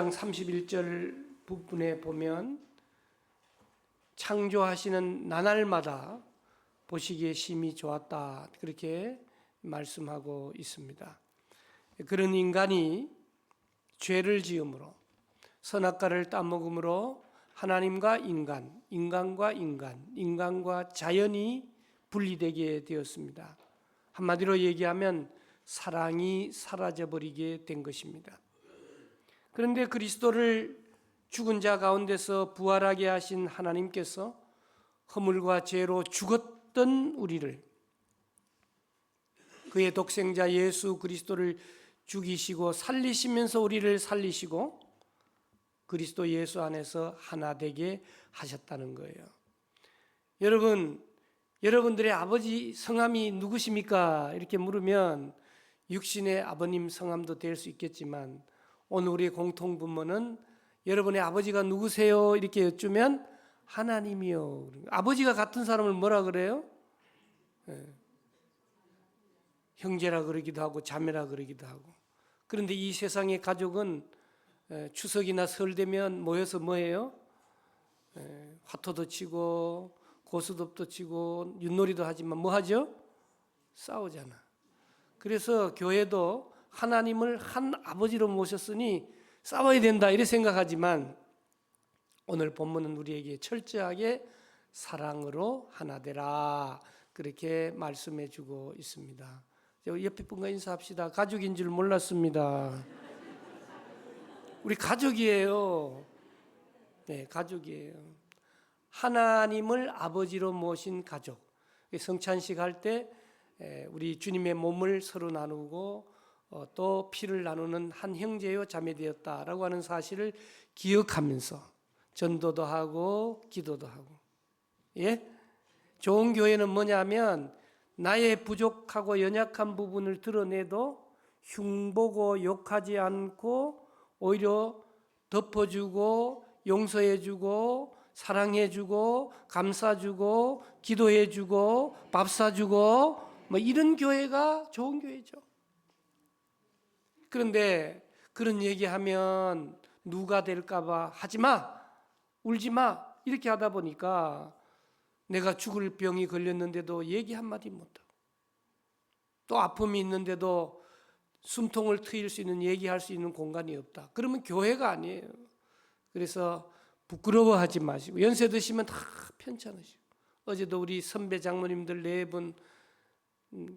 31절 부분에 보면 창조하시는 나날마다 보시기에 심히 좋았다, 그렇게 말씀하고 있습니다. 그런 인간이 죄를 지음으로, 선악과를 따먹음으로 하나님과 인간, 인간과 인간, 인간과 자연이 분리되게 되었습니다. 한마디로 얘기하면 사랑이 사라져버리게 된 것입니다. 그런데 그리스도를 죽은 자 가운데서 부활하게 하신 하나님께서 허물과 죄로 죽었던 우리를, 그의 독생자 예수 그리스도를 죽이시고 살리시면서 우리를 살리시고 그리스도 예수 안에서 하나 되게 하셨다는 거예요. 여러분들의 아버지 성함이 누구십니까? 이렇게 물으면 육신의 아버님 성함도 될 수 있겠지만, 오늘 우리의 공통분모는 여러분의 아버지가 누구세요? 이렇게 여쭈면 하나님이요. 아버지가 같은 사람을 뭐라 그래요? 형제라 그러기도 하고 자매라 그러기도 하고. 그런데 이 세상의 가족은 추석이나 설 되면 모여서 뭐해요? 화토도 치고 고스톱도 치고 윷놀이도 하지만 뭐 하죠? 싸우잖아. 그래서 교회도 하나님을 한 아버지로 모셨으니 싸워야 된다 이렇게 생각하지만, 오늘 본문은 우리에게 철저하게 사랑으로 하나 되라 그렇게 말씀해 주고 있습니다. 옆에 분과 인사합시다. 가족인 줄 몰랐습니다. 우리 가족이에요. 네, 가족이에요. 하나님을 아버지로 모신 가족. 성찬식 할 때 우리 주님의 몸을 서로 나누고 또 피를 나누는 한 형제요 자매 되었다라고 하는 사실을 기억하면서 전도도 하고 기도도 하고. 예? 좋은 교회는 뭐냐면 나의 부족하고 연약한 부분을 드러내도 흉보고 욕하지 않고 오히려 덮어주고 용서해주고 사랑해주고 감싸주고 기도해주고 밥 사주고 뭐 이런 교회가 좋은 교회죠. 그런데 그런 얘기하면 누가 될까봐 하지마, 울지마 이렇게 하다 보니까 내가 죽을 병이 걸렸는데도 얘기 한마디 못하고, 또 아픔이 있는데도 숨통을 트일 수 있는, 얘기할 수 있는 공간이 없다. 그러면 교회가 아니에요. 그래서 부끄러워하지 마시고, 연세 드시면 다 편찮으시고. 어제도 우리 선배 장모님들 4분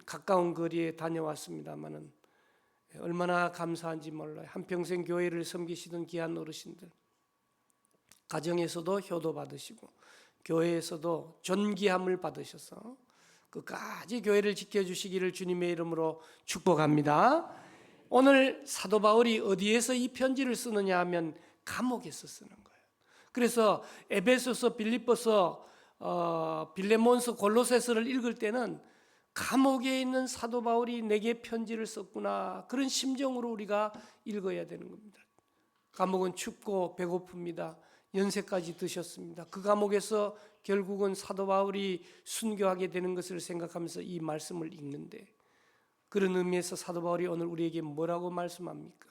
가까운 거리에 다녀왔습니다마는 얼마나 감사한지 몰라요. 한평생 교회를 섬기시던 귀한 어르신들, 가정에서도 효도 받으시고 교회에서도 존귀함을 받으셔서 끝까지 교회를 지켜주시기를 주님의 이름으로 축복합니다. 오늘 사도 바울이 어디에서 이 편지를 쓰느냐 하면 감옥에서 쓰는 거예요. 그래서 에베소서, 빌립보서, 빌레몬서, 골로새서를 읽을 때는 감옥에 있는 사도 바울이 내게 편지를 썼구나, 그런 심정으로 우리가 읽어야 되는 겁니다. 감옥은 춥고 배고픕니다. 연세까지 드셨습니다. 그 감옥에서 결국은 사도 바울이 순교하게 되는 것을 생각하면서 이 말씀을 읽는데, 그런 의미에서 사도 바울이 오늘 우리에게 뭐라고 말씀합니까?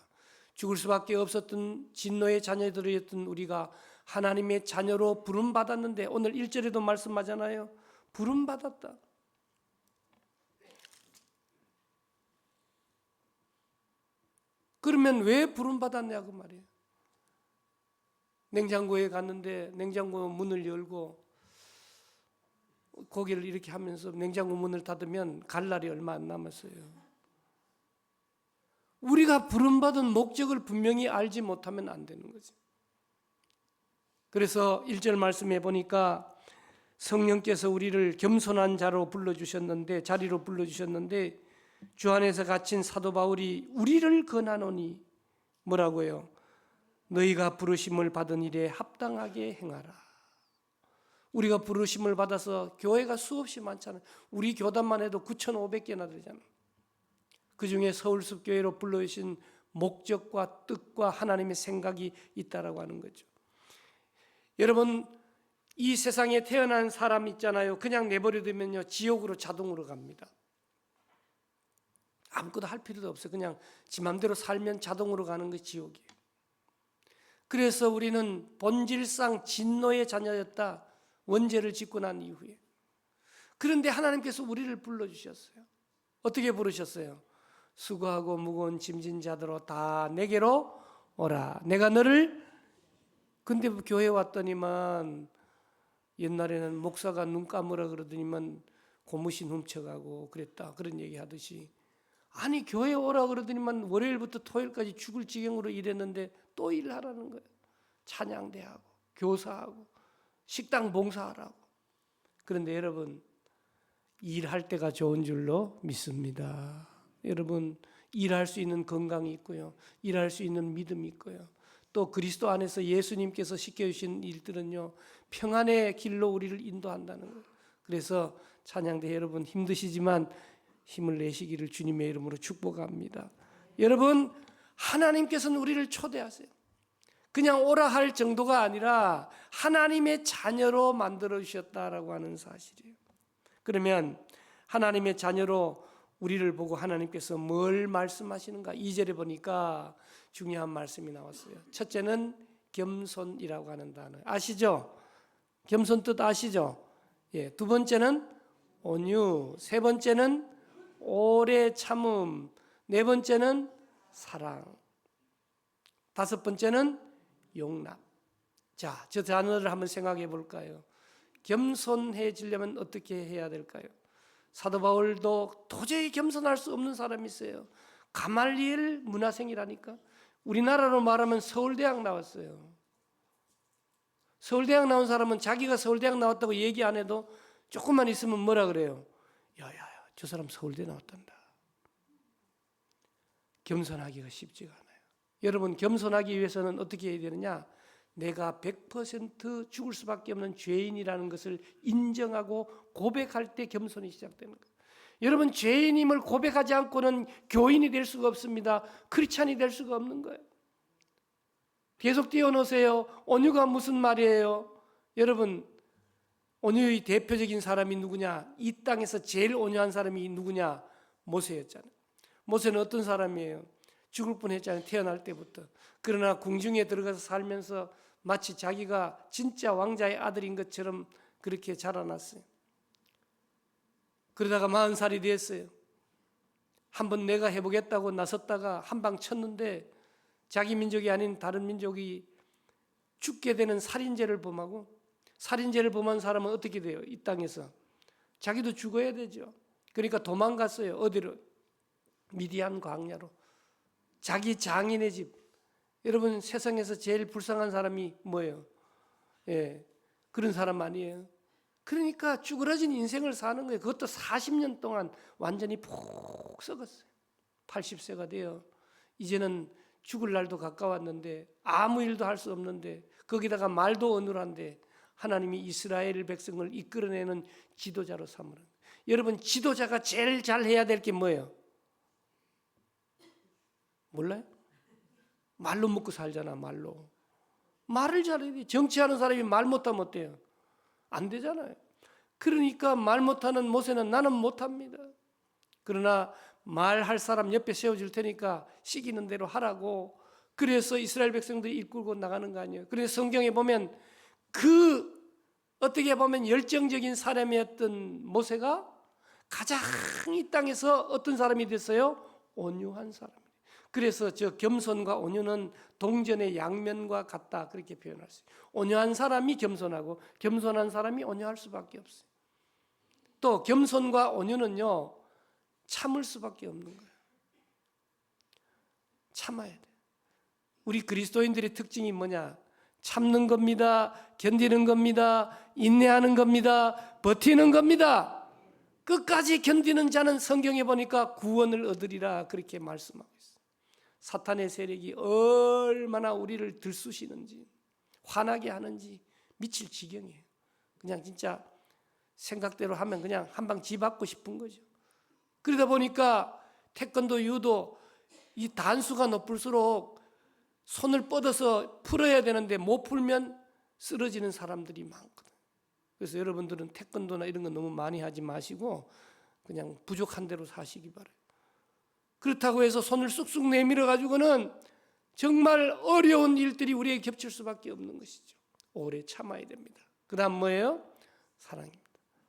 죽을 수밖에 없었던 진노의 자녀들이었던 우리가 하나님의 자녀로 부름받았는데, 오늘 1절에도 말씀하잖아요. 부름받았다. 그러면 왜 부름받았냐고 말이에요. 냉장고에 갔는데 냉장고 문을 열고 고기를 이렇게 하면서 냉장고 문을 닫으면 갈 날이 얼마 안 남았어요. 우리가 부름받은 목적을 분명히 알지 못하면 안 되는 거죠. 그래서 1절 말씀해 보니까 성령께서 우리를 겸손한 자리로 불러주셨는데 주 안에서 갇힌 사도 바울이 우리를 권하노니 뭐라고요? 너희가 부르심을 받은 일에 합당하게 행하라. 우리가 부르심을 받아서 교회가 수없이 많잖아요. 우리 교단만 해도 9,500개나 되잖아요. 그 중에 서울숲교회로 불러주신 목적과 뜻과 하나님의 생각이 있다라고 하는 거죠. 여러분, 이 세상에 태어난 사람 있잖아요. 그냥 내버려두면요 지옥으로 자동으로 갑니다. 아무것도 할 필요도 없어요. 그냥 지 맘대로 살면 자동으로 가는 것이 지옥이에요. 그래서 우리는 본질상 진노의 자녀였다. 원죄를 짓고 난 이후에. 그런데 하나님께서 우리를 불러주셨어요. 어떻게 부르셨어요? 수고하고 무거운 짐진 자들아 다 내게로 오라. 내가 너를. 근데 교회 왔더니만 옛날에는 목사가 눈 감으라 그러더니만 고무신 훔쳐가고 그랬다. 그런 얘기 하듯이. 아니 교회 오라 그러더니만 월요일부터 토요일까지 죽을 지경으로 일했는데 또 일하라는 거예요. 찬양대하고 교사하고 식당 봉사하라고. 그런데 여러분 일할 때가 좋은 줄로 믿습니다. 여러분 일할 수 있는 건강이 있고요. 일할 수 있는 믿음이 있고요. 또 그리스도 안에서 예수님께서 시켜주신 일들은요. 평안의 길로 우리를 인도한다는 거예요. 그래서 찬양대 여러분 힘드시지만 힘을 내시기를 주님의 이름으로 축복합니다. 여러분 하나님께서는 우리를 초대하세요. 그냥 오라 할 정도가 아니라 하나님의 자녀로 만들어 주셨다라고 하는 사실이에요. 그러면 하나님의 자녀로 우리를 보고 하나님께서 뭘 말씀하시는가? 2절에 보니까 중요한 말씀이 나왔어요. 첫째는 겸손이라고 하는 단어 아시죠? 겸손 뜻 아시죠? 예, 두 번째는 온유, 세 번째는 오래 참음, 네 번째는 사랑, 다섯 번째는 용납. 자, 저 단어를 한번 생각해 볼까요? 겸손해지려면 어떻게 해야 될까요? 사도 바울도 도저히 겸손할 수 없는 사람이 있어요. 가말리엘 문화생이라니까. 우리나라로 말하면 서울대학 나왔어요. 서울대학 나온 사람은 자기가 서울대학 나왔다고 얘기 안 해도 조금만 있으면 뭐라 그래요? 야야야, 저 사람 서울대 나왔단다. 겸손하기가 쉽지가 않아요. 여러분 겸손하기 위해서는 어떻게 해야 되느냐? 내가 100% 죽을 수밖에 없는 죄인이라는 것을 인정하고 고백할 때 겸손이 시작되는 거예요. 여러분 죄인임을 고백하지 않고는 교인이 될 수가 없습니다. 크리스찬이 될 수가 없는 거예요. 계속 띄워놓으세요. 온유가 무슨 말이에요? 여러분 온유의 대표적인 사람이 누구냐? 이 땅에서 제일 온유한 사람이 누구냐? 모세였잖아요. 모세는 어떤 사람이에요? 죽을 뻔했잖아요. 태어날 때부터. 그러나 궁중에 들어가서 살면서 마치 자기가 진짜 왕자의 아들인 것처럼 그렇게 자라났어요. 그러다가 40살이 됐어요. 한번 내가 해보겠다고 나섰다가 한 방 쳤는데 자기 민족이 아닌 다른 민족이 죽게 되는 살인죄를 범하고, 살인죄를 범한 사람은 어떻게 돼요? 이 땅에서 자기도 죽어야 되죠. 그러니까 도망갔어요. 어디로? 미디안 광야로. 자기 장인의 집. 여러분 세상에서 제일 불쌍한 사람이 뭐예요? 예, 그런 사람 아니에요. 그러니까 쭈그러진 인생을 사는 거예요. 그것도 40년 동안 완전히 푹 썩었어요. 80세가 돼요. 이제는 죽을 날도 가까웠는데 아무 일도 할 수 없는데 거기다가 말도 어눌한데 하나님이 이스라엘 백성을 이끌어내는 지도자로 삼으라. 여러분 지도자가 제일 잘해야 될 게 뭐예요? 몰라요? 말로 먹고 살잖아. 말로. 말을 잘해야 돼. 정치하는 사람이 말 못하면 어때요? 안 되잖아요. 그러니까 말 못하는 모세는 나는 못합니다. 그러나 말할 사람 옆에 세워줄 테니까 시키는 대로 하라고. 그래서 이스라엘 백성들이 이끌고 나가는 거 아니에요. 그래서 성경에 보면 어떻게 보면 열정적인 사람이었던 모세가 가장 이 땅에서 어떤 사람이 됐어요? 온유한 사람. 그래서 저 겸손과 온유는 동전의 양면과 같다 그렇게 표현할 수 있어요. 온유한 사람이 겸손하고 겸손한 사람이 온유할 수밖에 없어요. 또 겸손과 온유는요 참을 수밖에 없는 거예요. 참아야 돼. 우리 그리스도인들의 특징이 뭐냐? 참는 겁니다. 견디는 겁니다. 인내하는 겁니다. 버티는 겁니다. 끝까지 견디는 자는 성경에 보니까 구원을 얻으리라 그렇게 말씀하고 있어요. 사탄의 세력이 얼마나 우리를 들쑤시는지 화나게 하는지 미칠 지경이에요. 그냥 진짜 생각대로 하면 그냥 한 방 쥐받고 싶은 거죠. 그러다 보니까 태권도, 유도 이 단수가 높을수록 손을 뻗어서 풀어야 되는데 못 풀면 쓰러지는 사람들이 많거든요. 그래서 여러분들은 태권도나 이런 거 너무 많이 하지 마시고 그냥 부족한 대로 사시기 바라요. 그렇다고 해서 손을 쑥쑥 내밀어 가지고는 정말 어려운 일들이 우리에게 겹칠 수밖에 없는 것이죠. 오래 참아야 됩니다. 그 다음 뭐예요? 사랑입니다.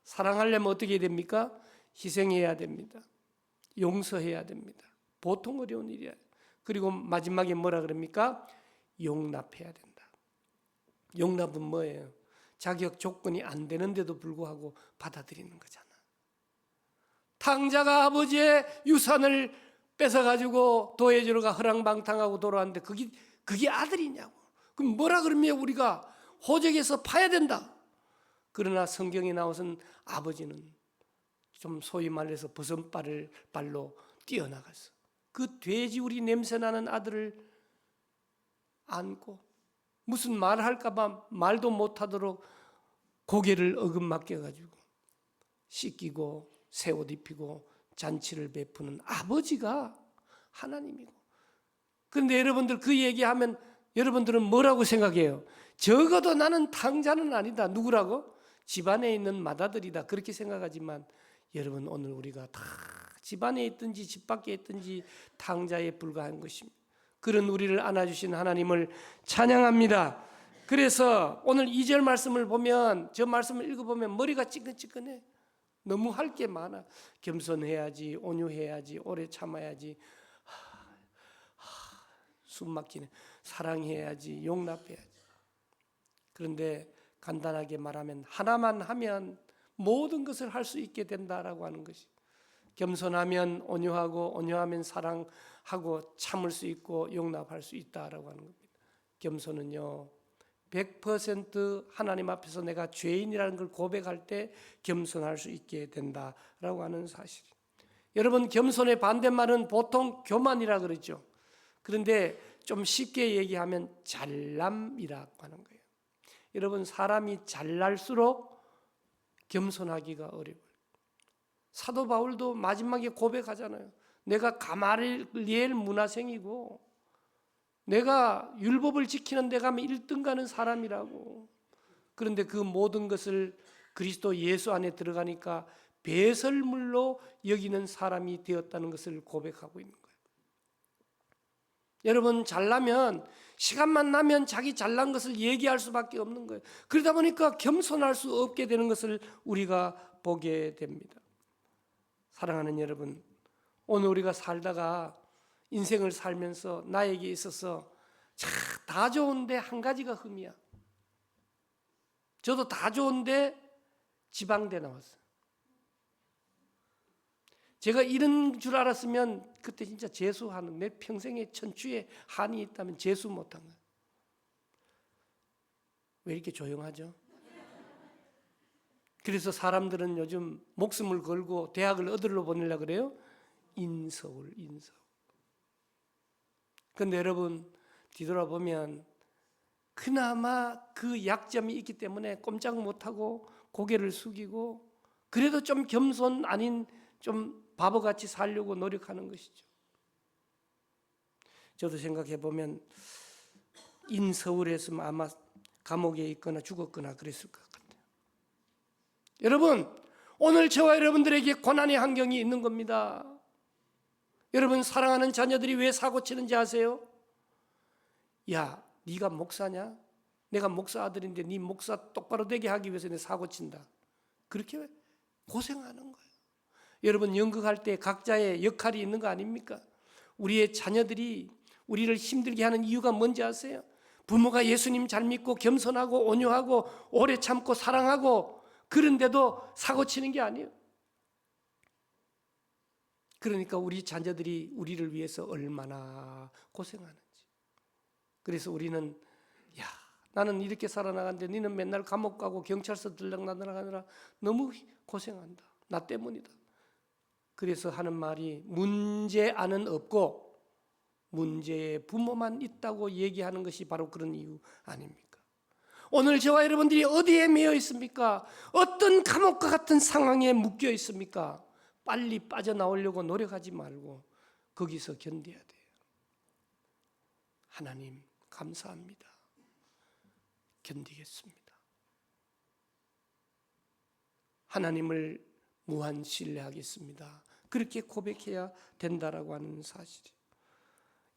사랑하려면 어떻게 해야 됩니까? 희생해야 됩니다. 용서해야 됩니다. 보통 어려운 일이에요. 그리고 마지막에 뭐라 그럽니까? 용납해야 된다. 용납은 뭐예요? 자격 조건이 안 되는데도 불구하고 받아들이는 거잖아. 탕자가 아버지의 유산을 뺏어가지고 도해주러가 허랑방탕하고 돌아왔는데 그게 아들이냐고. 그럼 뭐라 그러면 우리가 호적에서 파야 된다. 그러나 성경에 나오선 아버지는 좀 소위 말해서 버선발로 뛰어나갔어. 그 돼지우리 냄새나는 아들을 안고 무슨 말할까봐 말도 못하도록 고개를 어긋맞게 씻기고 새 옷 입히고 잔치를 베푸는 아버지가 하나님이고. 그런데 여러분들 그 얘기하면 여러분들은 뭐라고 생각해요? 적어도 나는 탕자는 아니다. 누구라고? 집안에 있는 맏아들이다. 그렇게 생각하지만 여러분, 오늘 우리가 다 집안에 있든지 집 밖에 있든지 탕자에 불과한 것입니다. 그런 우리를 안아주신 하나님을 찬양합니다. 그래서 오늘 2절 말씀을 보면, 저 말씀을 읽어보면 머리가 찌끈찌끈해. 너무 할 게 많아. 겸손해야지, 온유해야지, 오래 참아야지, 숨 막히네. 사랑해야지, 용납해야지. 그런데 간단하게 말하면 하나만 하면 모든 것을 할 수 있게 된다라고 하는 것이, 겸손하면 온유하고, 온유하면 사랑하고, 참을 수 있고 용납할 수 있다라고 하는 겁니다. 겸손은요 100% 하나님 앞에서 내가 죄인이라는 걸 고백할 때 겸손할 수 있게 된다라고 하는 사실. 여러분, 겸손의 반대말은 보통 교만이라 그러죠. 그런데 좀 쉽게 얘기하면 잘남이라고 하는 거예요. 여러분, 사람이 잘날수록 겸손하기가 어려워요. 사도 바울도 마지막에 고백하잖아요. 내가 가말리엘 문화생이고 내가 율법을 지키는 데 가면 1등 가는 사람이라고. 그런데 그 모든 것을 그리스도 예수 안에 들어가니까 배설물로 여기는 사람이 되었다는 것을 고백하고 있는 거예요. 여러분, 잘나면, 시간만 나면 자기 잘난 것을 얘기할 수밖에 없는 거예요. 그러다 보니까 겸손할 수 없게 되는 것을 우리가 보게 됩니다. 사랑하는 여러분, 오늘 우리가 살다가 인생을 살면서 나에게 있어서 다 좋은데 한 가지가 흠이야. 저도 다 좋은데 지방대 나왔어요. 제가 이런 줄 알았으면 그때 진짜 재수하는, 내 평생에 천추에 한이 있다면 재수 못한 거예요. 왜 이렇게 조용하죠? 그래서 사람들은 요즘 목숨을 걸고 대학을 어디로 보내려고 그래요? 인서울. 그런데 여러분, 뒤돌아보면 그나마 그 약점이 있기 때문에 꼼짝 못하고 고개를 숙이고 그래도 좀 겸손 아닌 좀 바보같이 살려고 노력하는 것이죠. 저도 생각해 보면 인서울에서 아마 감옥에 있거나 죽었거나 그랬을 것 같아요. 여러분, 오늘 저와 여러분들에게 고난의 환경이 있는 겁니다. 여러분, 사랑하는 자녀들이 왜 사고치는지 아세요? 야, 네가 목사냐? 내가 목사 아들인데 네 목사 똑바로 되게 하기 위해서 내 사고친다. 그렇게 고생하는 거예요. 여러분, 연극할 때 각자의 역할이 있는 거 아닙니까? 우리의 자녀들이 우리를 힘들게 하는 이유가 뭔지 아세요? 부모가 예수님 잘 믿고 겸손하고 온유하고 오래 참고 사랑하고 그런데도 사고치는 게 아니에요. 그러니까 우리 자녀들이 우리를 위해서 얼마나 고생하는지. 그래서 우리는, 야, 나는 이렇게 살아나가는데 너는 맨날 감옥 가고 경찰서 들락날락하느라 너무 고생한다. 나 때문이다. 그래서 하는 말이 문제 안은 없고 문제의 부모만 있다고 얘기하는 것이 바로 그런 이유 아닙니까? 오늘 저와 여러분들이 어디에 매여 있습니까? 어떤 감옥과 같은 상황에 묶여 있습니까? 빨리 빠져나오려고 노력하지 말고 거기서 견뎌야 돼요. 하나님 감사합니다. 견디겠습니다. 하나님을 무한 신뢰하겠습니다. 그렇게 고백해야 된다라고 하는 사실이.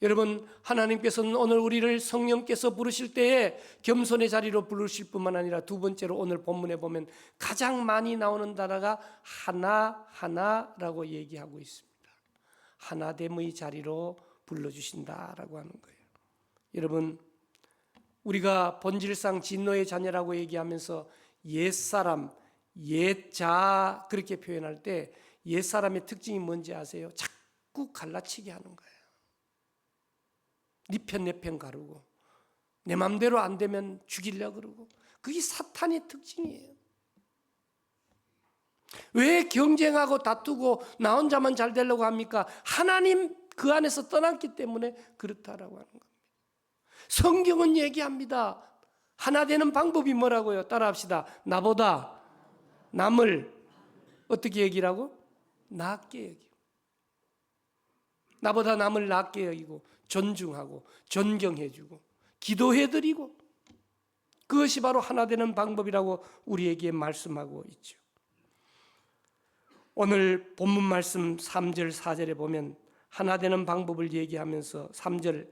여러분, 하나님께서는 오늘 우리를 성령께서 부르실 때에 겸손의 자리로 부르실 뿐만 아니라 두 번째로 오늘 본문에 보면 가장 많이 나오는 단어가 하나하나라고 얘기하고 있습니다. 하나됨의 자리로 불러주신다라고 하는 거예요. 여러분, 우리가 본질상 진노의 자녀라고 얘기하면서 옛사람, 옛자 그렇게 표현할 때 옛사람의 특징이 뭔지 아세요? 자꾸 갈라치게 하는 거예요. 네 편 내 편 가르고 내 맘대로 안 되면 죽이려고 그러고, 그게 사탄의 특징이에요. 왜 경쟁하고 다투고 나 혼자만 잘 되려고 합니까? 하나님 그 안에서 떠났기 때문에 그렇다라고 하는 겁니다. 성경은 얘기합니다. 하나 되는 방법이 뭐라고요? 따라합시다. 나보다 남을 어떻게 여기라고? 낮게 여기고, 나보다 남을 낮게 여기고 존중하고 존경해주고 기도해드리고, 그것이 바로 하나 되는 방법이라고 우리에게 말씀하고 있죠. 오늘 본문 말씀 3절 4절에 보면 하나 되는 방법을 얘기하면서 3절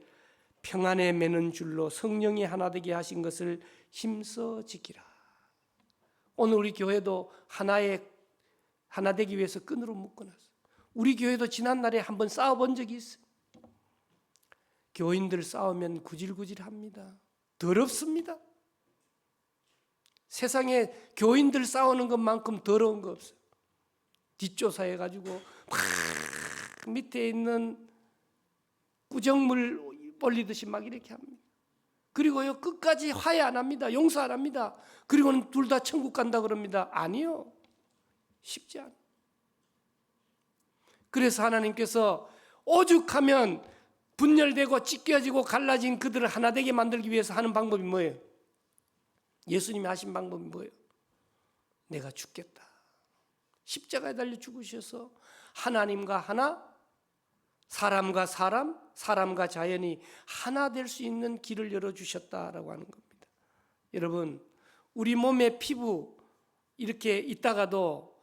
평안에 매는 줄로 성령이 하나 되게 하신 것을 힘써 지키라. 오늘 우리 교회도 하나 되기 위해서 끈으로 묶어놨어요. 우리 교회도 지난날에 한번 싸워본 적이 있어요. 교인들 싸우면 구질구질합니다. 더럽습니다. 세상에 교인들 싸우는 것만큼 더러운 거 없어요. 뒷조사해가지고 막 밑에 있는 꾸정물 올리듯이 막 이렇게 합니다. 그리고요 끝까지 화해 안 합니다. 용서 안 합니다. 그리고는 둘 다 천국 간다 그럽니다. 아니요, 쉽지 않아요. 그래서 하나님께서 오죽하면 분열되고 찢겨지고 갈라진 그들을 하나 되게 만들기 위해서 하는 방법이 뭐예요? 예수님이 하신 방법이 뭐예요? 내가 죽겠다. 십자가에 달려 죽으셔서 하나님과 하나, 사람과 사람, 사람과 자연이 하나 될 수 있는 길을 열어주셨다라고 하는 겁니다. 여러분, 우리 몸의 피부 이렇게 있다가도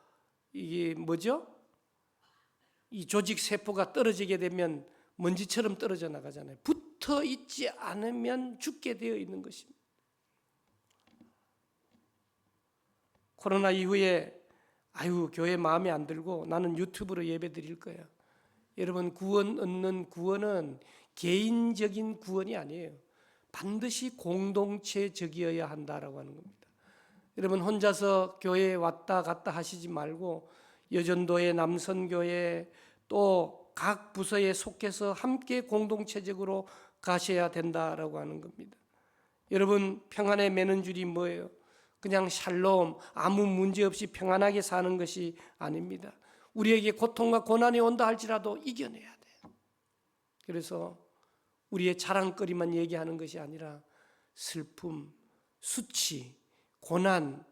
이게 뭐죠? 이 조직 세포가 떨어지게 되면 먼지처럼 떨어져 나가잖아요. 붙어 있지 않으면 죽게 되어 있는 것입니다. 코로나 이후에 교회 마음에 안 들고 나는 유튜브로 예배 드릴 거야. 여러분, 구원 얻는 구원은 개인적인 구원이 아니에요. 반드시 공동체적이어야 한다라고 하는 겁니다. 여러분, 혼자서 교회에 왔다 갔다 하시지 말고 여전도회, 남선교회 또 각 부서에 속해서 함께 공동체적으로 가셔야 된다라고 하는 겁니다. 여러분, 평안에 매는 줄이 뭐예요? 그냥 샬롬, 아무 문제 없이 평안하게 사는 것이 아닙니다. 우리에게 고통과 고난이 온다 할지라도 이겨내야 돼요. 그래서 우리의 자랑거리만 얘기하는 것이 아니라 슬픔, 수치, 고난,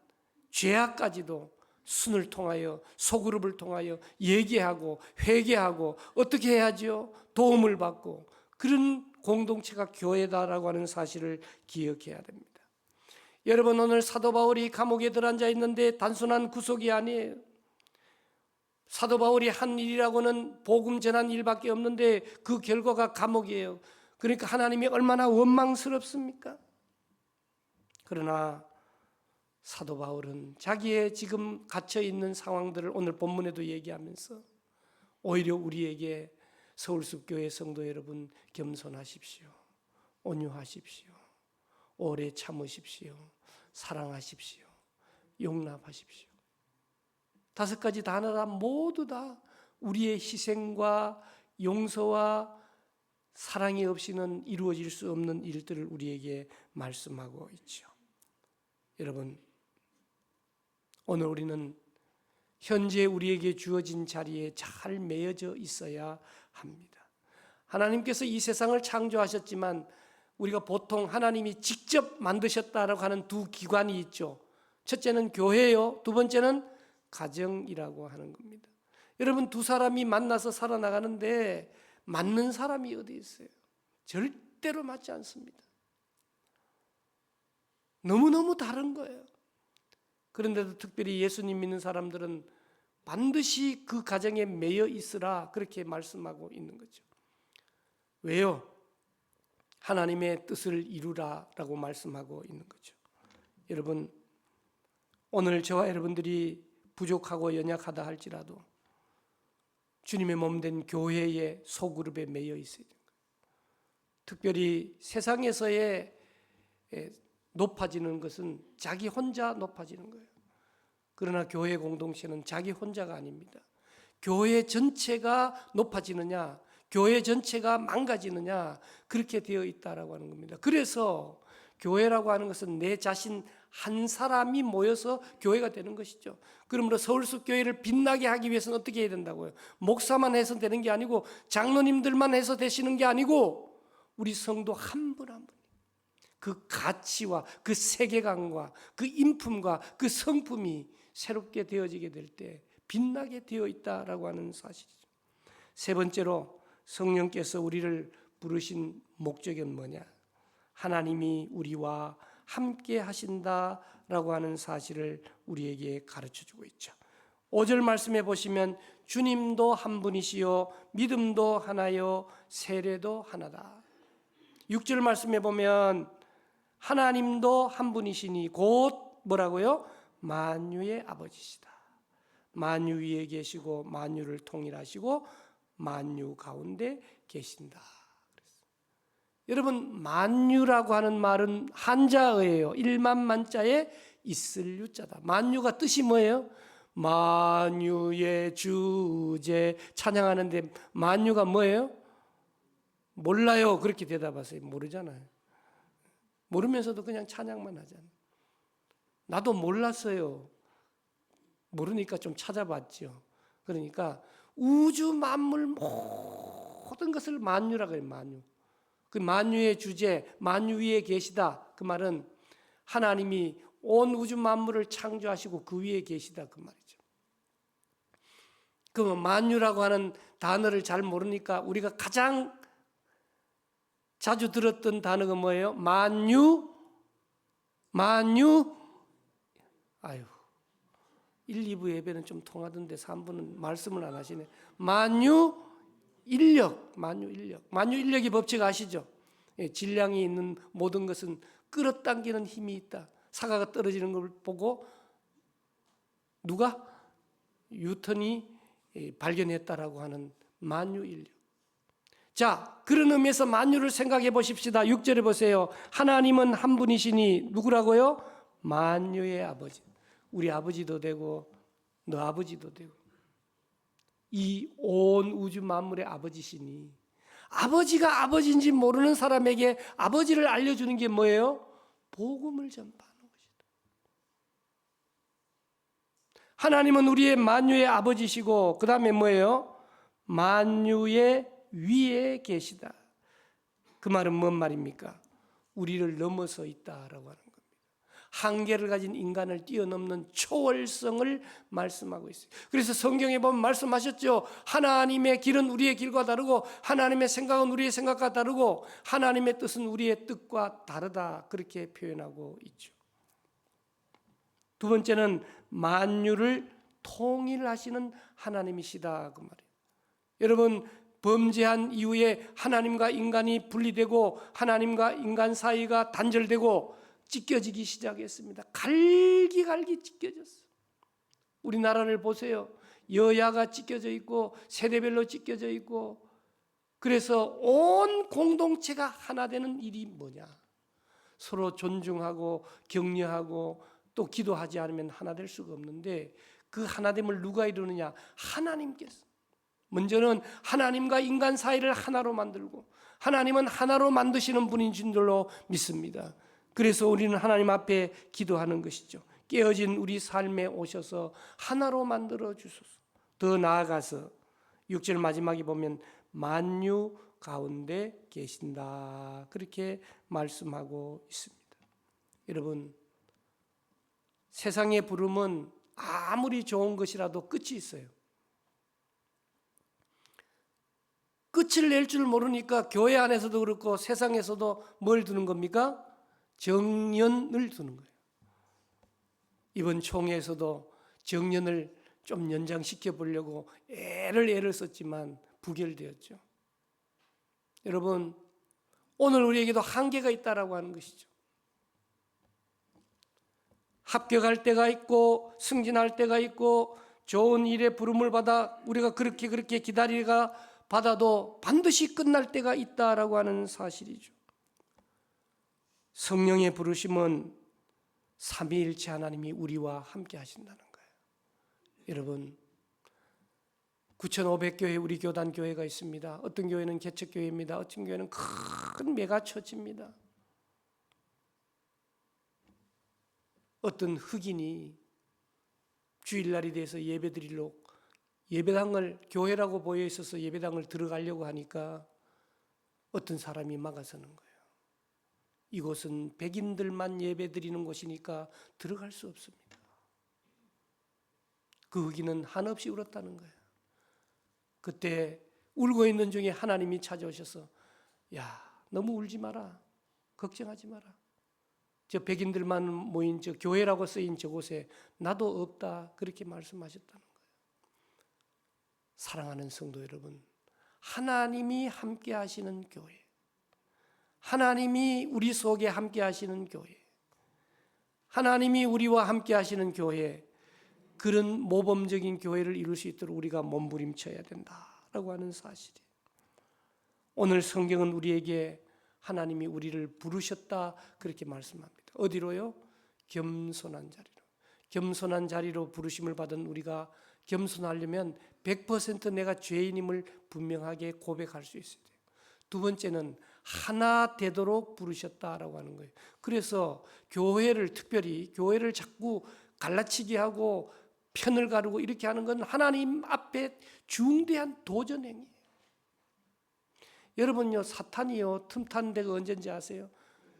죄악까지도 순을 통하여, 소그룹을 통하여 얘기하고 회개하고 어떻게 해야죠? 도움을 받고, 그런 공동체가 교회다라고 하는 사실을 기억해야 됩니다. 여러분, 오늘 사도 바울이 감옥에 들어앉아 있는데 단순한 구속이 아니에요. 사도 바울이 한 일이라고는 복음 전한 일밖에 없는데 그 결과가 감옥이에요. 그러니까 하나님이 얼마나 원망스럽습니까? 그러나 사도 바울은 자기의 지금 갇혀 있는 상황들을 오늘 본문에도 얘기하면서 오히려 우리에게 서울숲교회 성도 여러분, 겸손하십시오. 온유하십시오. 오래 참으십시오. 사랑하십시오. 용납하십시오. 5가지 단어가 모두 다 우리의 희생과 용서와 사랑이 없이는 이루어질 수 없는 일들을 우리에게 말씀하고 있죠. 여러분, 오늘 우리는 현재 우리에게 주어진 자리에 잘 매여져 있어야 합니다. 하나님께서 이 세상을 창조하셨지만 우리가 보통 하나님이 직접 만드셨다라고 하는 두 기관이 있죠. 첫째는 교회요, 두 번째는 가정이라고 하는 겁니다. 여러분, 두 사람이 만나서 살아나가는데 맞는 사람이 어디 있어요? 절대로 맞지 않습니다. 너무너무 다른 거예요. 그런데도 특별히 예수님 믿는 사람들은 반드시 그 가정에 매여 있으라 그렇게 말씀하고 있는 거죠. 왜요? 하나님의 뜻을 이루라라고 말씀하고 있는 거죠. 여러분, 오늘 저와 여러분들이 부족하고 연약하다 할지라도 주님의 몸된 교회의 소그룹에 매여 있어야 됩니다. 특별히 세상에서의 높아지는 것은 자기 혼자 높아지는 거예요. 그러나 교회 공동체는 자기 혼자가 아닙니다. 교회 전체가 높아지느냐, 교회 전체가 망가지느냐, 그렇게 되어 있다라고 하는 겁니다. 그래서 교회라고 하는 것은 내 자신 한 사람이 모여서 교회가 되는 것이죠. 그러므로 서울숲 교회를 빛나게 하기 위해서는 어떻게 해야 된다고요? 목사만 해서 되는 게 아니고, 장로님들만 해서 되시는 게 아니고, 우리 성도 한 분 한 분, 그 가치와 그 세계관과 그 인품과 그 성품이 새롭게 되어지게 될 때 빛나게 되어 있다라고 하는 사실이죠. 세 번째로, 성령께서 우리를 부르신 목적은 뭐냐? 하나님이 우리와 함께 하신다라고 하는 사실을 우리에게 가르쳐 주고 있죠. 5절 말씀해 보시면 주님도 한 분이시요 믿음도 하나요 세례도 하나다. 6절 말씀해 보면 하나님도 한 분이시니 곧 뭐라고요? 만유의 아버지시다. 만유 위에 계시고 만유를 통일하시고 만유 가운데 계신다. 여러분, 만유라고 하는 말은 한자어예요. 1만 만자에 있을 유자다. 만유가 뜻이 뭐예요? 만유의 주제 찬양하는데 만유가 뭐예요? 몰라요. 그렇게 대답하세요. 모르잖아요. 모르면서도 그냥 찬양만 하잖아요. 나도 몰랐어요. 모르니까 좀 찾아봤죠. 그러니까 우주 만물 모든 것을 만유라고 해요. 만유. 그 만유의 주제, 만유 위에 계시다. 그 말은 하나님이 온 우주 만물을 창조하시고 그 위에 계시다. 그 말이죠. 그 만유라고 하는 단어를 잘 모르니까 우리가 가장 자주 들었던 단어가 뭐예요? 만유. 아유, 1, 2부 예배는 좀 통하던데 3부는 말씀을 안 하시네. 만유 인력. 만유 인력의 법칙 아시죠? 예, 질량이 있는 모든 것은 끌어당기는 힘이 있다. 사과가 떨어지는 걸 보고 누가? 뉴턴이 발견했다라고 하는 만유 인력. 자, 그런 의미에서 만유를 생각해 보십시다. 6절에 보세요. 하나님은 한 분이시니 누구라고요? 만유의 아버지. 우리 아버지도 되고 너 아버지도 되고 이 온 우주 만물의 아버지시니, 아버지가 아버지인지 모르는 사람에게 아버지를 알려주는 게 뭐예요? 복음을 전파하는 것이다. 하나님은 우리의 만유의 아버지시고 그 다음에 뭐예요? 만유의 위에 계시다. 그 말은 뭔 말입니까? 우리를 넘어서 있다라고 하는 겁니다. 한계를 가진 인간을 뛰어넘는 초월성을 말씀하고 있어요. 그래서 성경에 보면 말씀하셨죠. 하나님의 길은 우리의 길과 다르고 하나님의 생각은 우리의 생각과 다르고 하나님의 뜻은 우리의 뜻과 다르다. 그렇게 표현하고 있죠. 두 번째는 만유를 통일하시는 하나님이시다. 그 말이에요. 여러분, 범죄한 이후에 하나님과 인간이 분리되고 하나님과 인간 사이가 단절되고 찢겨지기 시작했습니다. 갈기갈기 찢겨졌어요. 우리나라를 보세요. 여야가 찢겨져 있고 세대별로 찢겨져 있고, 그래서 온 공동체가 하나 되는 일이 뭐냐? 서로 존중하고 격려하고 또 기도하지 않으면 하나 될 수가 없는데, 그 하나됨을 누가 이루느냐? 하나님께서. 먼저는 하나님과 인간 사이를 하나로 만들고 하나님은 하나로 만드시는 분인 줄로 믿습니다. 그래서 우리는 하나님 앞에 기도하는 것이죠. 깨어진 우리 삶에 오셔서 하나로 만들어 주소서. 더 나아가서 6절 마지막에 보면 만유 가운데 계신다. 그렇게 말씀하고 있습니다. 여러분, 세상의 부름은 아무리 좋은 것이라도 끝이 있어요. 끝을 낼 줄 모르니까 교회 안에서도 그렇고 세상에서도 뭘 두는 겁니까? 정년을 두는 거예요. 이번 총회에서도 정년을 좀 연장시켜 보려고 애를 썼지만 부결되었죠. 여러분, 오늘 우리에게도 한계가 있다라고 하는 것이죠. 합격할 때가 있고 승진할 때가 있고 좋은 일에 부름을 받아 우리가 그렇게 기다리가 받아도 반드시 끝날 때가 있다라고 하는 사실이죠. 성령의 부르심은 삼위일체 하나님이 우리와 함께 하신다는 거예요. 여러분, 9,500교회 우리 교단 교회가 있습니다. 어떤 교회는 개척교회입니다. 어떤 교회는 큰 메가처치입니다. 어떤 흑인이 주일날이 돼서 예배드리러 예배당을 교회라고 보여 있어서 예배당을 들어가려고 하니까 어떤 사람이 막아서는 거예요. 이곳은 백인들만 예배드리는 곳이니까 들어갈 수 없습니다. 그 흑인은 한없이 울었다는 거예요. 그때 울고 있는 중에 하나님이 찾아오셔서 야, 너무 울지 마라. 걱정하지 마라. 저 백인들만 모인 저 교회라고 쓰인 저곳에 나도 없다. 그렇게 말씀하셨다는 거예요. 사랑하는 성도 여러분, 하나님이 함께 하시는 교회, 하나님이 우리 속에 함께 하시는 교회, 하나님이 우리와 함께 하시는 교회, 그런 모범적인 교회를 이룰 수 있도록 우리가 몸부림쳐야 된다라고 하는 사실이에요. 오늘 성경은 우리에게 하나님이 우리를 부르셨다 그렇게 말씀합니다. 어디로요? 겸손한 자리로. 겸손한 자리로 부르심을 받은 우리가 겸손하려면 100% 내가 죄인임을 분명하게 고백할 수 있어야 돼요. 두 번째는 하나 되도록 부르셨다라고 하는 거예요. 그래서 교회를 특별히 교회를 자꾸 갈라치기 하고 편을 가르고 이렇게 하는 건 하나님 앞에 중대한 도전행위예요. 여러분요, 사탄이요 틈타는 데가 언제인지 아세요?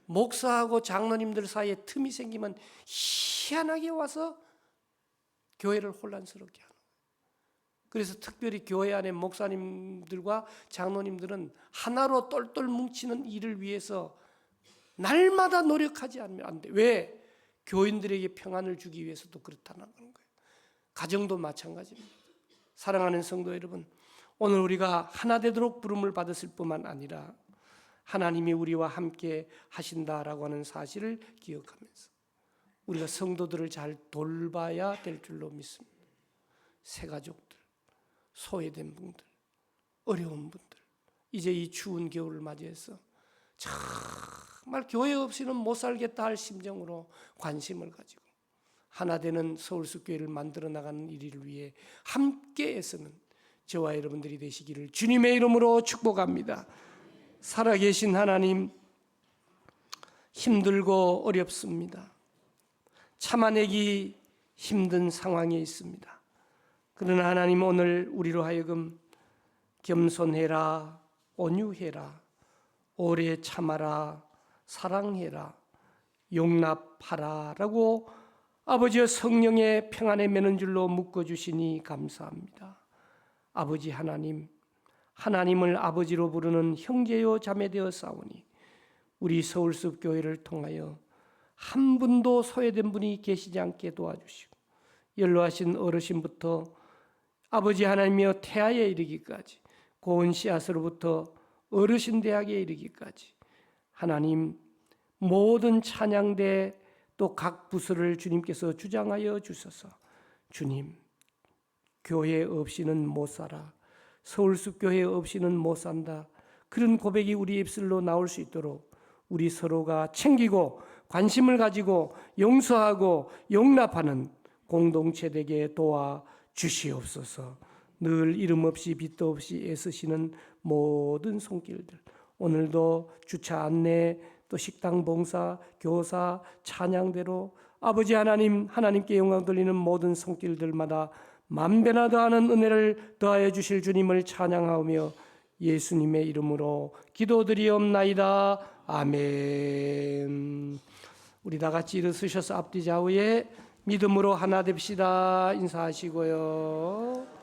목사하고 장로님들 사이에 틈이 생기면 희한하게 와서 교회를 혼란스럽게 하는 거예요. 그래서 특별히 교회 안에 목사님들과 장로님들은 하나로 똘똘 뭉치는 일을 위해서 날마다 노력하지 않으면 안 돼. 왜? 교인들에게 평안을 주기 위해서도 그렇다는 거예요. 가정도 마찬가지입니다. 사랑하는 성도 여러분, 오늘 우리가 하나 되도록 부름을 받았을 뿐만 아니라 하나님이 우리와 함께 하신다라고 하는 사실을 기억하면서 우리가 성도들을 잘 돌봐야 될 줄로 믿습니다. 새가족들, 소외된 분들, 어려운 분들, 이제 이 추운 겨울을 맞이해서 정말 교회 없이는 못 살겠다 할 심정으로 관심을 가지고 하나 되는 서울숲교회를 만들어 나가는 일을 위해 함께 애쓰는 저와 여러분들이 되시기를 주님의 이름으로 축복합니다. 살아계신 하나님, 힘들고 어렵습니다. 참아내기 힘든 상황에 있습니다. 그러나 하나님, 오늘 우리로 하여금 겸손해라, 온유해라, 오래 참아라, 사랑해라, 용납하라 라고 아버지의 성령의 평안의 매는줄로 묶어주시니 감사합니다. 아버지 하나님, 하나님을 아버지로 부르는 형제요 자매되어 싸우니 우리 서울숲 교회를 통하여 한 분도 소외된 분이 계시지 않게 도와주시고 연로하신 어르신부터 아버지 하나님이여 태아에 이르기까지 고운 씨앗으로부터 어르신 대학에 이르기까지 하나님 모든 찬양대 또 각 부서를 주님께서 주장하여 주셔서 주님, 교회 없이는 못 살아, 서울숲 교회 없이는 못 산다, 그런 고백이 우리 입술로 나올 수 있도록 우리 서로가 챙기고 관심을 가지고 용서하고 용납하는 공동체 되게 도와 주시옵소서. 늘 이름 없이 빛도 없이 애쓰시는 모든 손길들, 오늘도 주차 안내 또 식당 봉사, 교사, 찬양대로 아버지 하나님, 하나님께 영광 돌리는 모든 손길들마다 만배나 더하는 은혜를 더하여 주실 주님을 찬양하며 예수님의 이름으로 기도드리옵나이다. 아멘. 우리 다 같이 일어서셔서 앞뒤 좌우에 믿음으로 하나 됩시다. 인사하시고요.